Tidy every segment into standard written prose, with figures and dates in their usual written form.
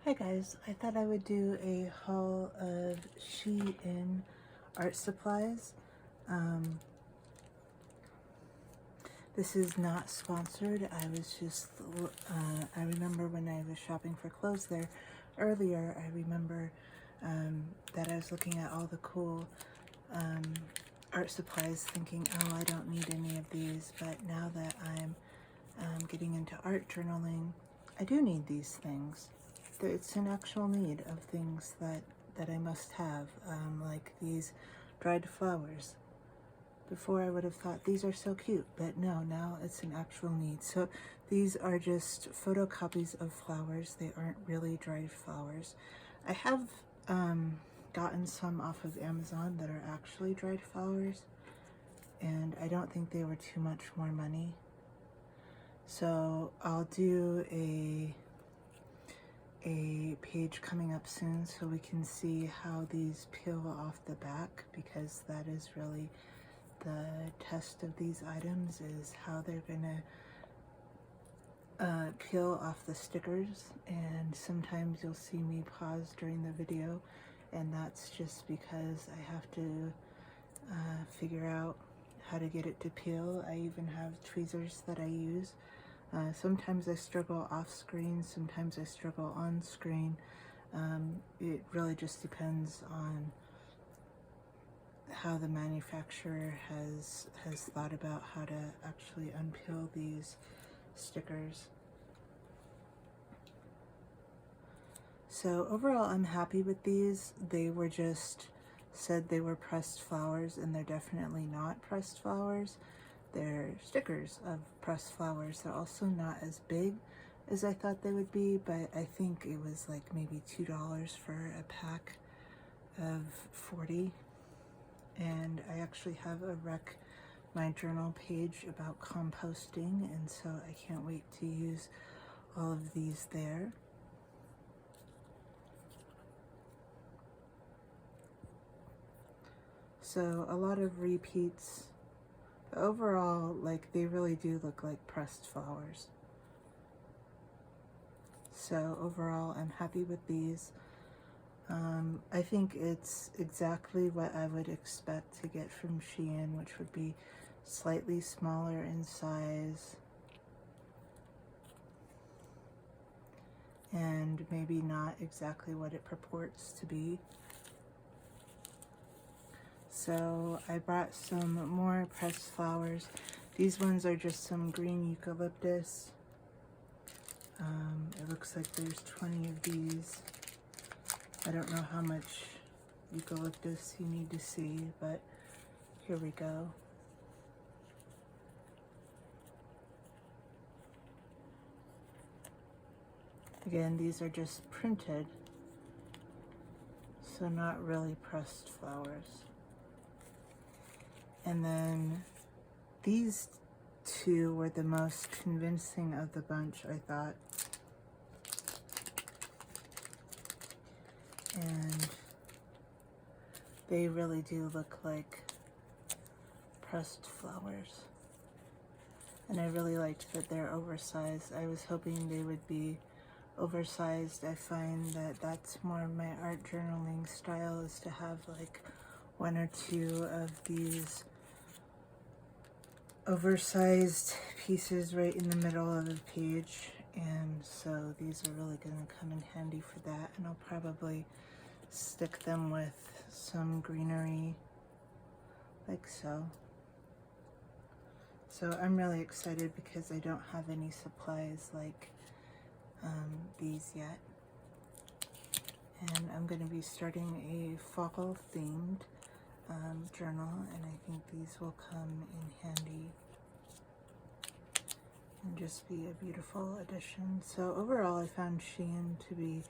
Hi guys, I thought I would do a haul of SHEIN art supplies. This is not sponsored. I was just, I remember when I was shopping for clothes there earlier, I remember that I was looking at all the cool art supplies thinking, oh, I don't need any of these. But now that I'm getting into art journaling, I do need these things. It's an actual need of things that I must have, like these dried flowers. Before I would have thought these are so cute, but no, now it's an actual need. So these are just photocopies of flowers. They aren't really dried flowers. I have gotten some off of Amazon that are actually dried flowers, and I don't think they were too much more money. So I'll do a page coming up soon so we can see how these peel off the back, because that is really the test of these items, is how they're gonna peel off the stickers. And sometimes you'll see me pause during the video, and that's just because I have to figure out how to get it to peel. I even have tweezers that I use. Sometimes I struggle off screen, sometimes I struggle on screen. It really just depends on how the manufacturer has thought about how to actually unpeel these stickers. So overall, I'm happy with these. They were just said they were pressed flowers, and they're definitely not pressed flowers. They're stickers of pressed flowers. They're also not as big as I thought they would be, but I think it was like maybe $2 for a pack of 40. And I actually have a Rec My Journal page about composting, and so I can't wait to use all of these there. So a lot of repeats. But overall, like, they really do look like pressed flowers. So overall, I'm happy with these. I think it's exactly what I would expect to get from SHEIN, which would be slightly smaller in size and maybe not exactly what it purports to be. So I brought some more pressed flowers. These ones are just some green eucalyptus. It looks like there's 20 of these. I don't know how much eucalyptus you need to see, but here we go. Again, these are just printed, so not really pressed flowers. And then these two were the most convincing of the bunch, I thought. And they really do look like pressed flowers. And I really liked that they're oversized. I was hoping they would be oversized. I find that that's more of my art journaling style, is to have like one or two of these oversized pieces right in the middle of the page. And so these are really going to come in handy for that. And I'll probably stick them with some greenery like so. So I'm really excited because I don't have any supplies like these yet. And I'm going to be starting a fall themed journal, and I think these will come in handy and just be a beautiful addition. So overall, I found SHEIN to be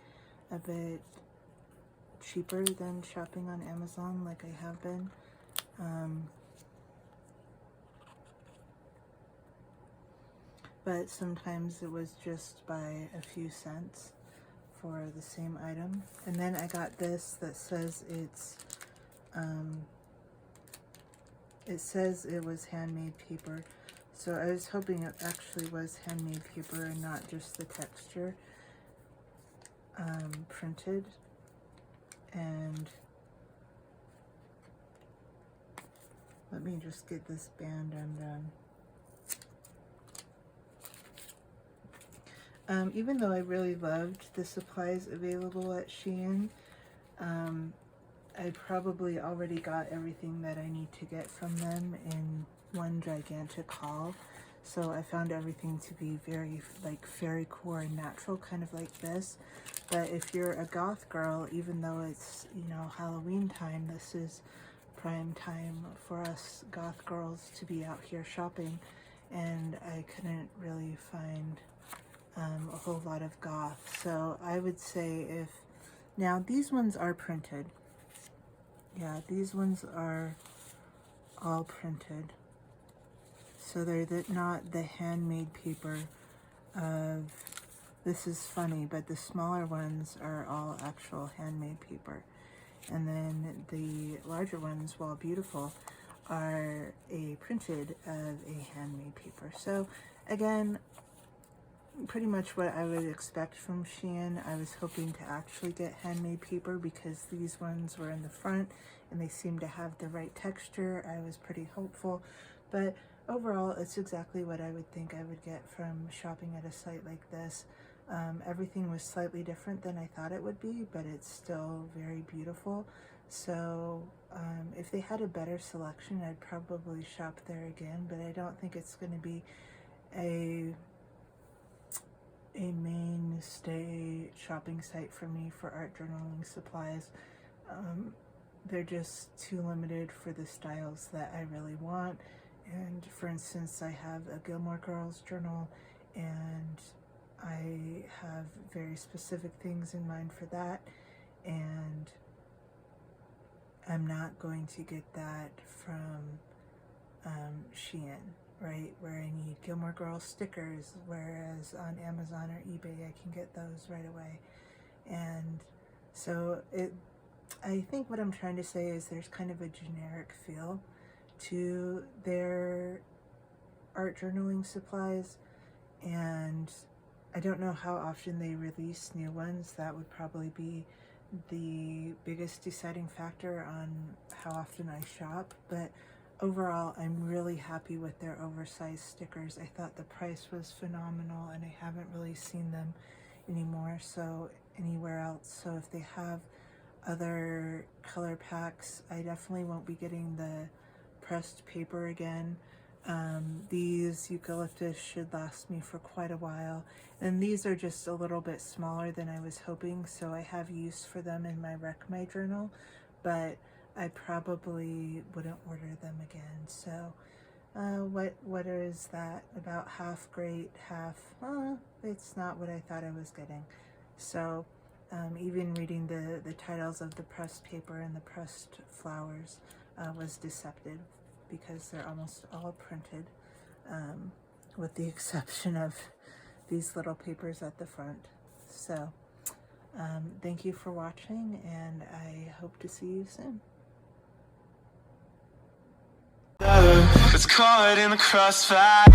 a bit cheaper than shopping on Amazon like I have been. But sometimes it was just by a few cents for the same item. And then I got this that says it says it was handmade paper. So I was hoping it actually was handmade paper and not just the texture. printed, and let me just get this band undone. Even though I really loved the supplies available at SHEIN, I probably already got everything that I need to get from them in one gigantic haul. So I found everything to be very like fairy core and natural, kind of like this. But if you're a goth girl, even though it's, you know, Halloween time, this is prime time for us goth girls to be out here shopping. And I couldn't really find a whole lot of goth. So I would say if, now these ones are printed. Yeah, these ones are all printed. So they're not the handmade paper of, this is funny, but the smaller ones are all actual handmade paper. And then the larger ones, while beautiful, are a printed of a handmade paper. So again, pretty much what I would expect from SHEIN. I was hoping to actually get handmade paper because these ones were in the front and they seemed to have the right texture. I was pretty hopeful, but overall it's exactly what I would think I would get from shopping at a site like this. Everything was slightly different than I thought it would be, but it's still very beautiful. So if they had a better selection, I'd probably shop there again, but I don't think it's going to be a mainstay shopping site for me for art journaling supplies. They're just too limited for the styles that I really want. And for instance, I have a Gilmore Girls journal, and I have very specific things in mind for that, and I'm not going to get that from SHEIN, right, where I need Gilmore Girls stickers, whereas on Amazon or eBay I can get those right away. And so I think what I'm trying to say is there's kind of a generic feel to their art journaling supplies, and I don't know how often they release new ones. That would probably be the biggest deciding factor on how often I shop, but overall I'm really happy with their oversized stickers. I thought the price was phenomenal, and I haven't really seen them anymore, so anywhere else. So if they have other color packs, I definitely won't be getting the pressed paper again. These eucalyptus should last me for quite a while, and these are just a little bit smaller than I was hoping, so I have use for them in my My journal, but I probably wouldn't order them again. So what is that? About half great, half, it's not what I thought I was getting. So even reading the titles of the pressed paper and the pressed flowers was deceptive, because they're almost all printed, with the exception of these little papers at the front. So thank you for watching, and I hope to see you soon. It's caught in the crossfire.